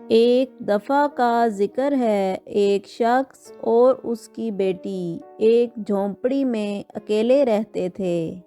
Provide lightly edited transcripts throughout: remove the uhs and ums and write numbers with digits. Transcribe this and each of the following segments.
एक दफ़ा का ज़िक्र है, एक शख्स और उसकी बेटी एक झोंपड़ी में अकेले रहते थे।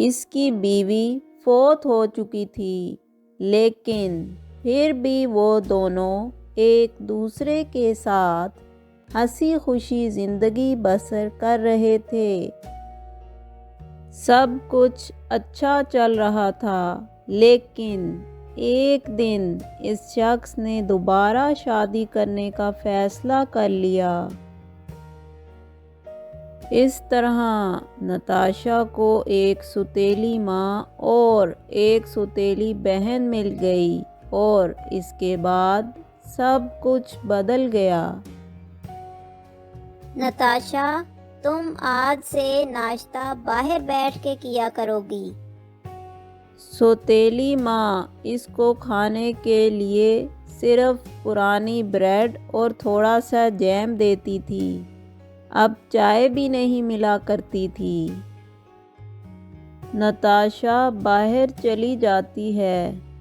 इसकी बीवी फौत हो चुकी थी, लेकिन फिर भी वो दोनों एक दूसरे के साथ हंसी खुशी ज़िंदगी बसर कर रहे थे। सब कुछ अच्छा चल रहा था, लेकिन एक दिन इस शख्स ने दोबारा शादी करने का फैसला कर लिया। इस तरह नताशा को एक सुतेली माँ और एक सुतेली बहन मिल गई और इसके बाद सब कुछ बदल गया। नताशा, तुम आज से नाश्ता बाहर बैठ के किया करोगी। सौतेली माँ इसको खाने के लिए सिर्फ पुरानी ब्रेड और थोड़ा सा जैम देती थी, अब चाय भी नहीं मिला करती थी। नताशा बाहर चली जाती है।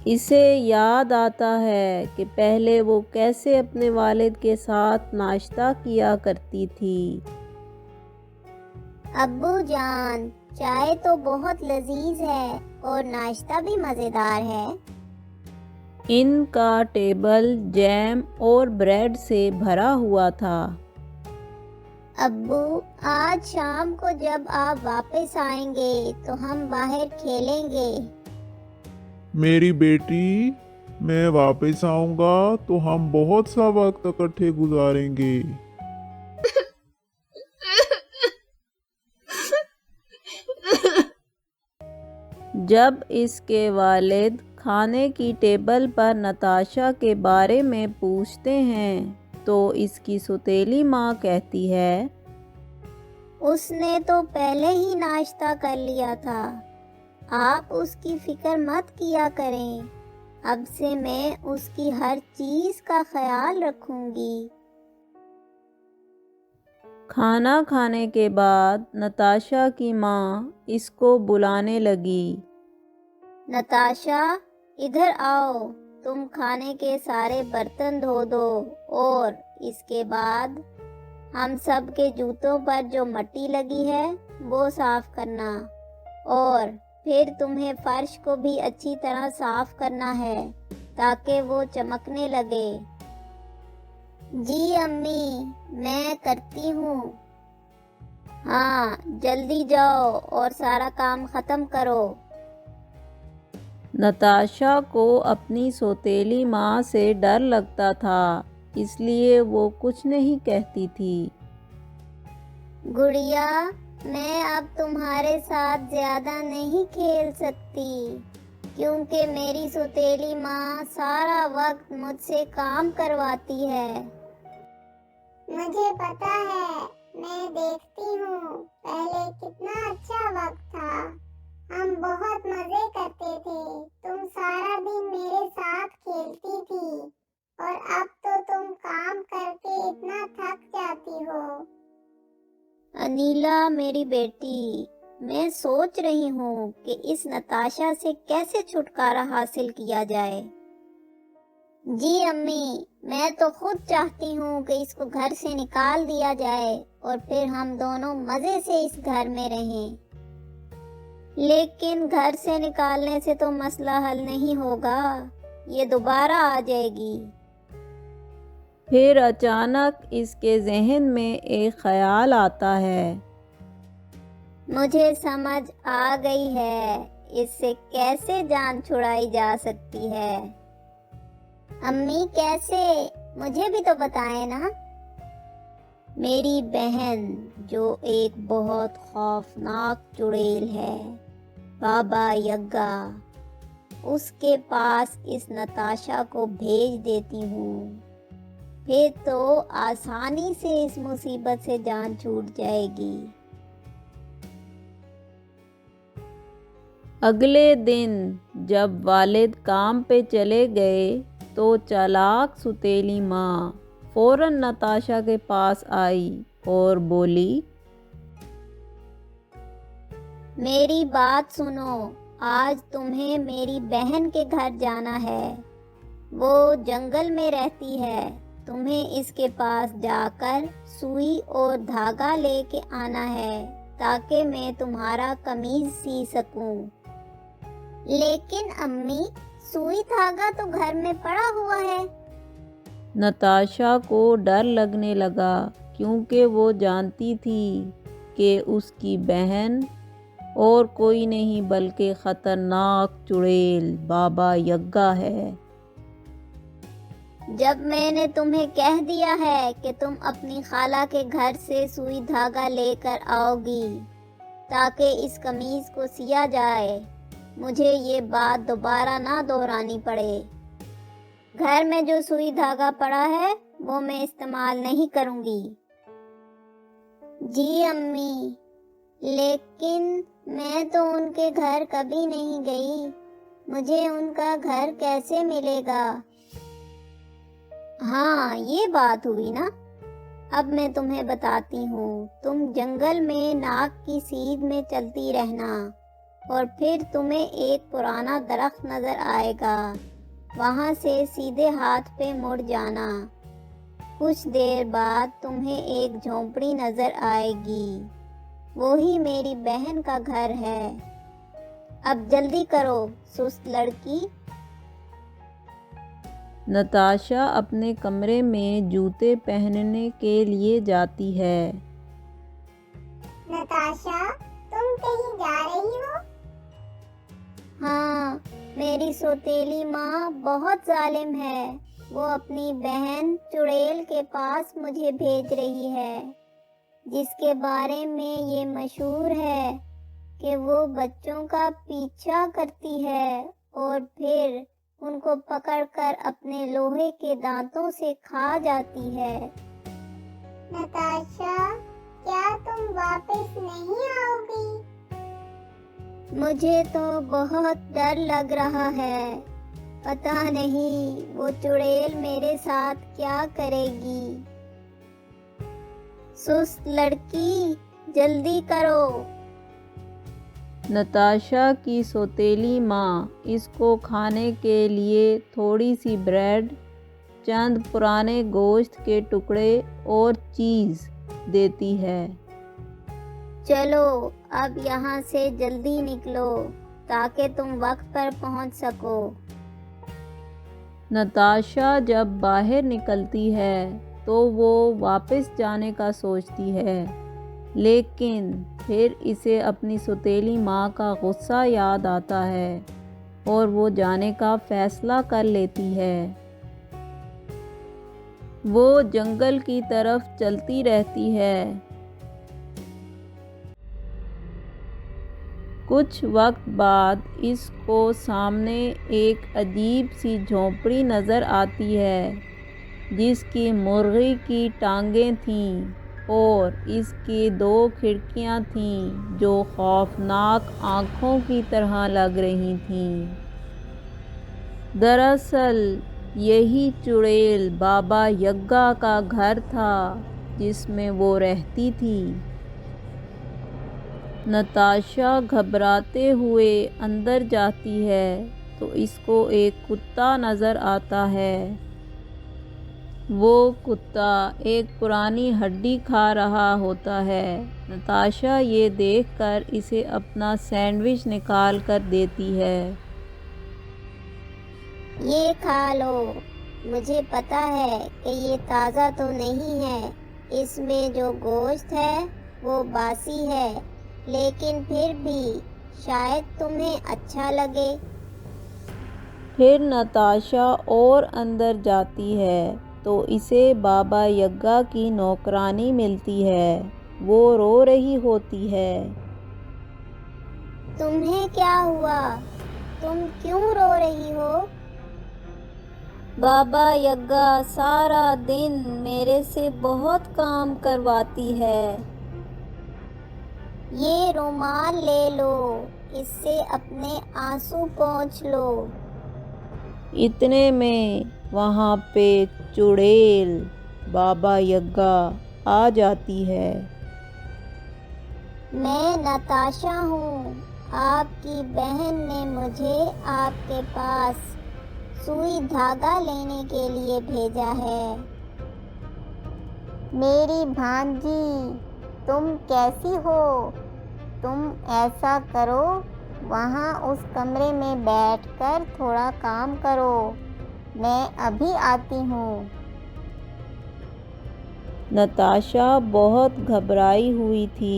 इसे याद आता है कि पहले वो कैसे अपने वालिद के साथ नाश्ता किया करती थी। अब्बू जान, चाय तो बहुत लजीज है और नाश्ता भी मज़ेदार है। इनका टेबल जैम और ब्रेड से भरा हुआ था। अब्बू, आज शाम को जब आप वापस आएंगे तो हम बाहर खेलेंगे। मेरी बेटी, मैं वापस आऊंगा तो हम बहुत सा वक्त इकट्ठे गुजारेंगे। जब इसके वालिद खाने की टेबल पर नताशा के बारे में पूछते हैं तो इसकी सुतेली माँ कहती है, उसने तो पहले ही नाश्ता कर लिया था, आप उसकी फिक्र मत किया करें। अब से मैं उसकी हर चीज का ख्याल रखूंगी। खाना खाने के बाद नताशा की माँ इसको बुलाने लगी। नताशा, इधर आओ, तुम खाने के सारे बर्तन धो दो और इसके बाद हम सब के जूतों पर जो मट्टी लगी है वो साफ करना, और फिर तुम्हें फर्श को भी अच्छी तरह साफ करना है ताकि वो चमकने लगे। जी अम्मी, मैं करती हूँ। हाँ, जल्दी जाओ और सारा काम खत्म करो। नताशा को अपनी सौतेली माँ से डर लगता था, इसलिए वो कुछ नहीं कहती थी। गुड़िया, मैं अब तुम्हारे साथ ज्यादा नहीं खेल सकती क्योंकि मेरी सौतेली माँ सारा वक्त मुझसे काम करवाती है। मुझे पता है, मैं देखती हूँ पहले कितना अच्छा वक्त था। हम बहुत मजे करते थे, तुम सारा दिन मेरे साथ खेलती थी और अब तो तुम काम करके इतना थक जाती हो। अनीला मेरी बेटी, मैं सोच रही हूँ कि इस नताशा से कैसे छुटकारा हासिल किया जाए। जी अम्मी, मैं तो खुद चाहती हूँ कि इसको घर से निकाल दिया जाए और फिर हम दोनों मजे से इस घर में रहें। लेकिन घर से निकालने से तो मसला हल नहीं होगा, ये दोबारा आ जाएगी। फिर अचानक इसके जहन में एक ख्याल आता है। मुझे समझ आ गई है, इससे कैसे जान छुड़ाई जा सकती है। अम्मी, कैसे? मुझे भी तो बताएं ना। मेरी बहन, जो एक बहुत खौफनाक चुड़ैल है, बाबा यग्गा, उसके पास इस नताशा को भेज देती हूँ, फिर तो आसानी से इस मुसीबत से जान छूट जाएगी। अगले दिन जब वालिद काम पे चले गए तो चालाक सुतेली माँ फौरन नताशा के पास आई और बोली, मेरी बात सुनो, आज तुम्हें मेरी बहन के घर जाना है। वो जंगल में रहती है। तुम्हें इसके पास जाकर सुई और धागा लेके आना है ताकि मैं तुम्हारा कमीज सी सकूं। लेकिन अम्मी, सुई धागा तो घर में पड़ा हुआ है। नताशा को डर लगने लगा क्योंकि वो जानती थी कि उसकी बहन और कोई नहीं बल्कि खतरनाक चुड़ैल बाबा यग्गा है। जब मैंने तुम्हें कह दिया है कि तुम अपनी खाला के घर से सुई धागा लेकर आओगी ताकि इस कमीज को सिया जाए, मुझे ये बात दोबारा ना दोहरानी पड़े। घर में जो सुई धागा पड़ा है वो मैं इस्तेमाल नहीं करूंगी। जी अम्मी, लेकिन मैं तो उनके घर कभी नहीं गई। मुझे उनका घर कैसे मिलेगा? हाँ, ये बात हुई ना। अब मैं तुम्हें बताती हूँ। तुम जंगल में नाक की सीध में चलती रहना और फिर तुम्हें एक पुराना दरख्त नजर आएगा। वहाँ से सीधे हाथ पे मुड़ जाना। कुछ देर बाद तुम्हें एक झोंपड़ी नजर आएगी। वही मेरी बहन का घर है। अब जल्दी करो, सुस्त लड़की। नताशा अपने कमरे में जूते पहनने के लिए जाती है। नताशा, तुम कहीं जा रही हो? हाँ, मेरी सौतेली माँ बहुत जालिम है। वो अपनी बहन चुड़ैल के पास मुझे भेज रही है, जिसके बारे में ये मशहूर है कि वो बच्चों का पीछा करती है और फिर उनको पकड़कर अपने लोहे के दांतों से खा जाती है। नताशा, क्या तुम वापस नहीं आओगी? मुझे तो बहुत डर लग रहा है। पता नहीं वो चुड़ैल मेरे साथ क्या करेगी। सुस्त लड़की, जल्दी करो। नताशा की सौतेली माँ इसको खाने के लिए थोड़ी सी ब्रेड, चंद पुराने गोश्त के टुकड़े और चीज़ देती है। चलो अब यहाँ से जल्दी निकलो ताकि तुम वक्त पर पहुँच सको। नताशा जब बाहर निकलती है तो वो वापस जाने का सोचती है, लेकिन फिर इसे अपनी सौतेली माँ का गुस्सा याद आता है और वो जाने का फैसला कर लेती है। वो जंगल की तरफ चलती रहती है। कुछ वक्त बाद इसको सामने एक अजीब सी झोंपड़ी नज़र आती है जिसकी मुर्गी की टांगें थीं और इसकी 2 खिड़कियां थीं जो खौफनाक आँखों की तरह लग रही थीं। दरअसल यही चुड़ैल बाबा यग्गा का घर था जिसमें वो रहती थी। नताशा घबराते हुए अंदर जाती है तो इसको एक कुत्ता नज़र आता है। वो कुत्ता एक पुरानी हड्डी खा रहा होता है। नताशा ये देखकर इसे अपना सैंडविच निकाल कर देती है। ये खा लो। मुझे पता है कि ये ताज़ा तो नहीं है, इसमें जो गोश्त है वो बासी है, लेकिन फिर भी शायद तुम्हें अच्छा लगे। फिर नताशा और अंदर जाती है तो इसे बाबा यग्गा की नौकरानी मिलती है। वो रो रही होती है। तुम्हें क्या हुआ? तुम क्यों रो रही हो? बाबा यग्गा सारा दिन मेरे से बहुत काम करवाती है। ये रुमाल ले लो, इससे अपने आंसू पोंछ लो। इतने में वहाँ पे चुड़ैल बाबा यग्गा आ जाती है। मैं नताशा हूँ। आप आपकी बहन ने मुझे आपके पास सुई धागा लेने के लिए भेजा है। मेरी भांजी, तुम कैसी हो? तुम ऐसा करो, वहाँ उस कमरे में बैठकर थोड़ा काम करो, मैं अभी आती हूँ। नताशा बहुत घबराई हुई थी।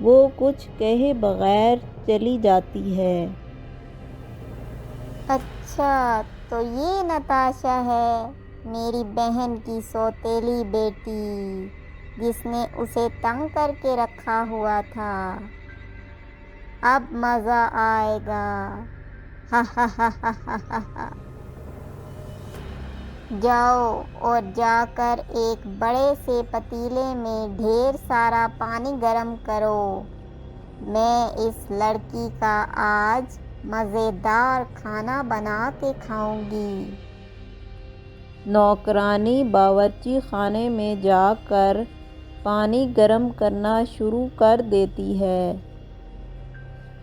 वो कुछ कहे बगैर चली जाती है। अच्छा, तो ये नताशा है, मेरी बहन की सौतेली बेटी, जिसने उसे तंग करके रखा हुआ था। अब मज़ा आएगा। हा हा हा हा हा हा हा। जाओ और जाकर एक बड़े से पतीले में ढेर सारा पानी गरम करो। मैं इस लड़की का आज मज़ेदार खाना बना के खाऊंगी। नौकरानी बावर्ची खाने में जाकर पानी गर्म करना शुरू कर देती है।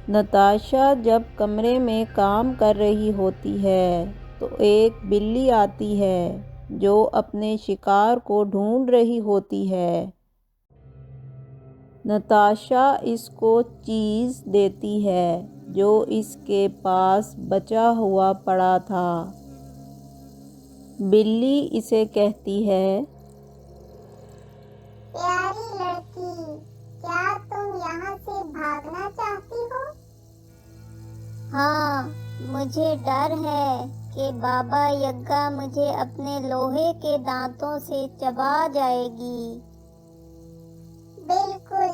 नताशा जब कमरे में काम कर रही होती है तो एक बिल्ली आती है जो अपने शिकार को ढूंढ रही होती है। नताशा इसको चीज़ देती है जो इसके पास बचा हुआ पड़ा था। बिल्ली इसे कहती है, प्यारी लड़की, क्या तुम यहाँ से भागना चाहती हो? हाँ, मुझे डर है कि बाबा यग्गा मुझे अपने लोहे के दांतों से चबा जाएगी। बिल्कुल,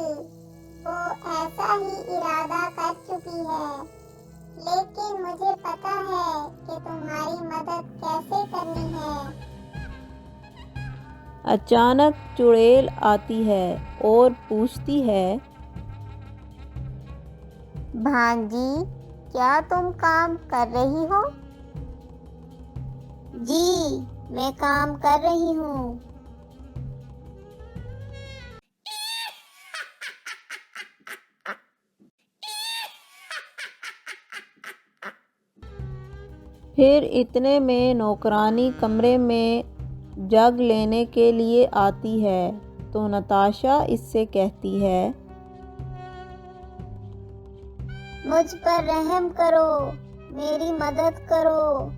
वो ऐसा ही इरादा कर चुकी है, लेकिन मुझे पता है कि तुम्हारी मदद कैसे करनी है। अचानक चुड़ैल आती है और पूछती है, भांजी, क्या तुम काम कर रही हो? जी, मैं काम कर रही हूँ। फिर इतने में नौकरानी कमरे में जग लेने के लिए आती है तो नताशा इससे कहती है, मुझ पर रहम करो, मेरी मदद करो।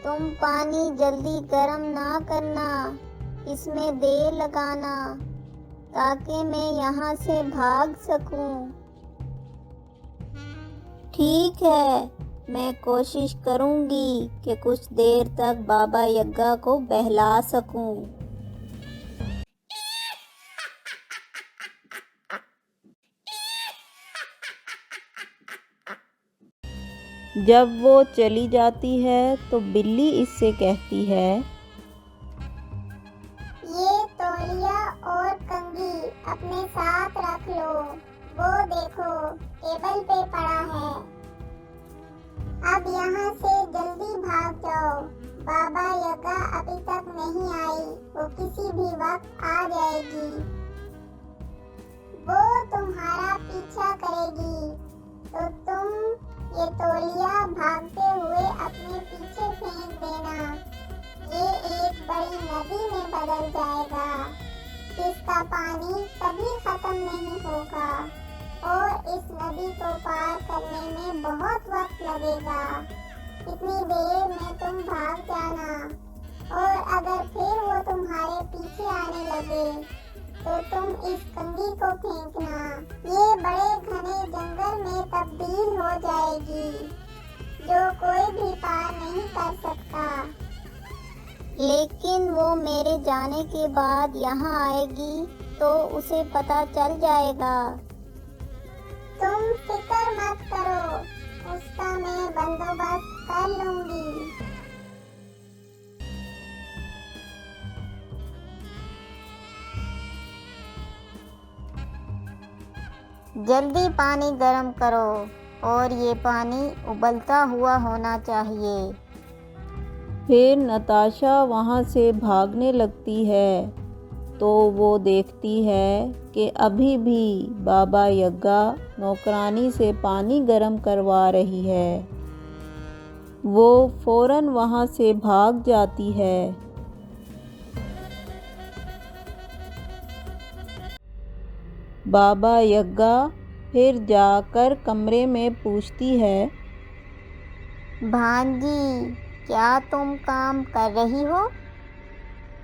तुम पानी जल्दी गर्म ना करना, इसमें देर लगाना, ताकि मैं यहाँ से भाग सकूं। ठीक है, मैं कोशिश करूंगी कि कुछ देर तक बाबा यग्गा को बहला सकूं। जब वो चली जाती है तो बिल्ली इससे कहती है, ये तौलिया और कंघी अपने साथ रख लो, वो देखो टेबल पे पड़ा है। अब यहाँ से जल्दी भाग जाओ, बाबा यग्गा अभी तक नहीं आई, वो किसी भी वक्त आ जाएगी। वो तुम्हारा पीछा करेगी, तो तुम ये तौलिया भागते हुए अपने पीछे फेंक देना। ये एक बड़ी नदी में बदल जाएगा, जिसका पानी कभी खत्म नहीं होगा और इस नदी को पार करने में बहुत वक्त लगेगा। इतनी देर में तुम भाग जाना और अगर फिर वो तुम्हारे पीछे आने लगे तो तुम इस कंघी को फेंकना। ये बड़े घने जंगल में तब्दील हो जाएगी, जो कोई भी पार नहीं कर सकता। लेकिन वो मेरे जाने के बाद यहाँ आएगी तो उसे पता चल जाएगा। तुम फिक्र मत करो, उसका मैं बंदोबस्त कर लूंगी। जल्दी पानी गर्म करो और ये पानी उबलता हुआ होना चाहिए। फिर नताशा वहाँ से भागने लगती है तो वो देखती है कि अभी भी बाबा यग्गा नौकरानी से पानी गर्म करवा रही है। वो फौरन वहाँ से भाग जाती है। बाबा यग्गा फिर जाकर कमरे में पूछती है, भांजी, क्या तुम काम कर रही हो?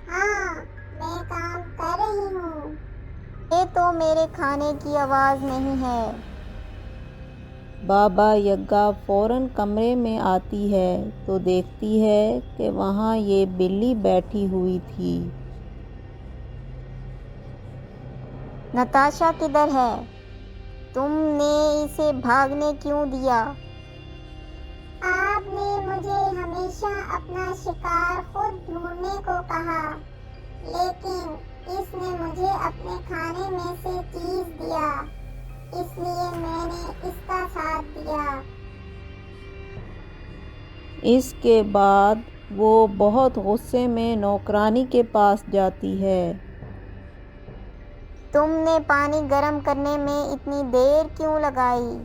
हाँ, मैं काम कर रही हूँ। ये तो मेरे खाने की आवाज़ नहीं है। बाबा यग्गा फौरन कमरे में आती है तो देखती है कि वहाँ ये बिल्ली बैठी हुई थी। नताशा किधर है? तुमने इसे भागने क्यों दिया? आपने मुझे हमेशा अपना शिकार खुद ढूंढने को कहा, लेकिन इसने मुझे अपने खाने में से चीज दिया, इसलिए मैंने इसका साथ दिया। इसके बाद वो बहुत गुस्से में नौकरानी के पास जाती है। तुमने पानी गर्म करने में इतनी देर क्यों लगाई?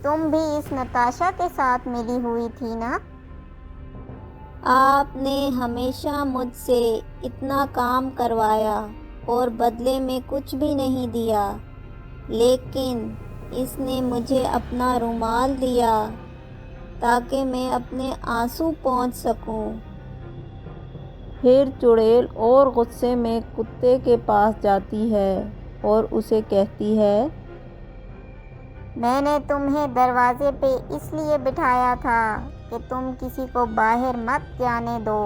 तुम भी इस नताशा के साथ मिली हुई थी ना? आपने हमेशा मुझसे इतना काम करवाया और बदले में कुछ भी नहीं दिया, लेकिन इसने मुझे अपना रुमाल दिया ताकि मैं अपने आंसू पोंछ सकूं। फिर चुड़ैल और गुस्से में कुत्ते के पास जाती है और उसे कहती है, मैंने तुम्हें दरवाजे पे इसलिए बिठाया था कि तुम किसी को बाहर मत जाने दो,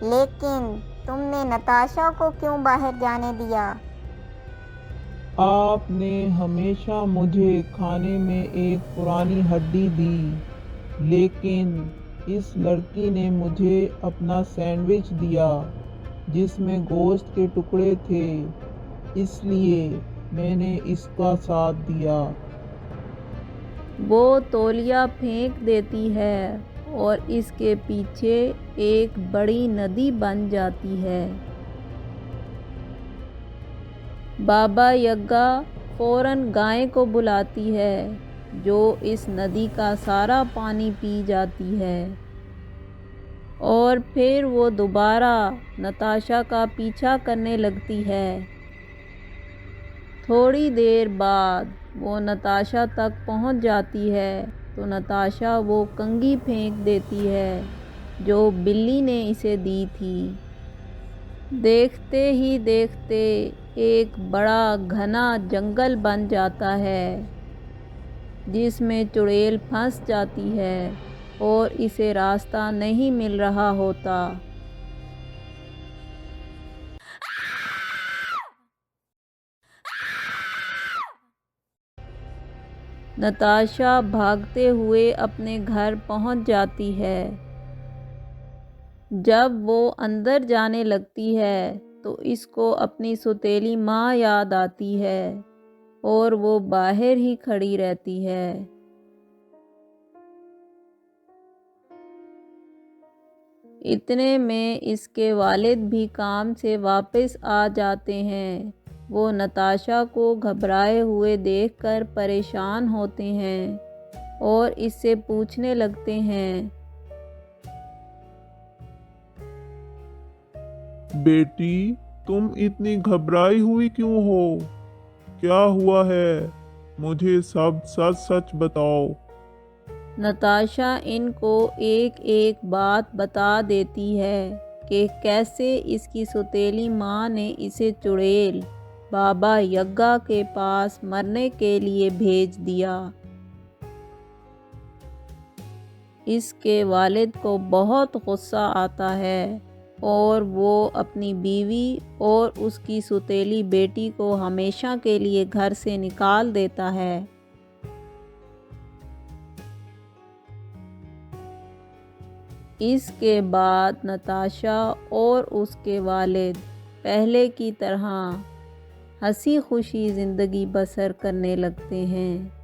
लेकिन तुमने नताशा को क्यों बाहर जाने दिया? आपने हमेशा मुझे खाने में एक पुरानी हड्डी दी, लेकिन इस लड़की ने मुझे अपना सैंडविच दिया जिसमें गोश्त के टुकड़े थे, इसलिए मैंने इसका साथ दिया। वो तौलिया फेंक देती है और इसके पीछे एक बड़ी नदी बन जाती है। बाबा यग्गा फौरन गाय को बुलाती है जो इस नदी का सारा पानी पी जाती है और फिर वो दोबारा नताशा का पीछा करने लगती है। थोड़ी देर बाद वो नताशा तक पहुंच जाती है तो नताशा वो कंघी फेंक देती है जो बिल्ली ने इसे दी थी। देखते ही देखते एक बड़ा घना जंगल बन जाता है जिसमें चुड़ैल फंस जाती है और इसे रास्ता नहीं मिल रहा होता। नताशा भागते हुए अपने घर पहुंच जाती है। जब वो अंदर जाने लगती है तो इसको अपनी सौतेली माँ याद आती है और वो बाहर ही खड़ी रहती है। इतने में इसके वालिद भी काम से वापस आ जाते हैं। वो नताशा को घबराए हुए देखकर परेशान होते हैं और इससे पूछने लगते हैं, बेटी, तुम इतनी घबराई हुई क्यों हो? क्या हुआ है? मुझे सब सच सच बताओ। नताशा इनको एक एक बात बता देती है कि कैसे इसकी सौतेली माँ ने इसे चुड़ैल बाबा यग्गा के पास मरने के लिए भेज दिया। इसके वालिद को बहुत गुस्सा आता है और वो अपनी बीवी और उसकी सौतेली बेटी को हमेशा के लिए घर से निकाल देता है। इसके बाद नताशा और उसके वालिद पहले की तरह हंसी खुशी ज़िंदगी बसर करने लगते हैं।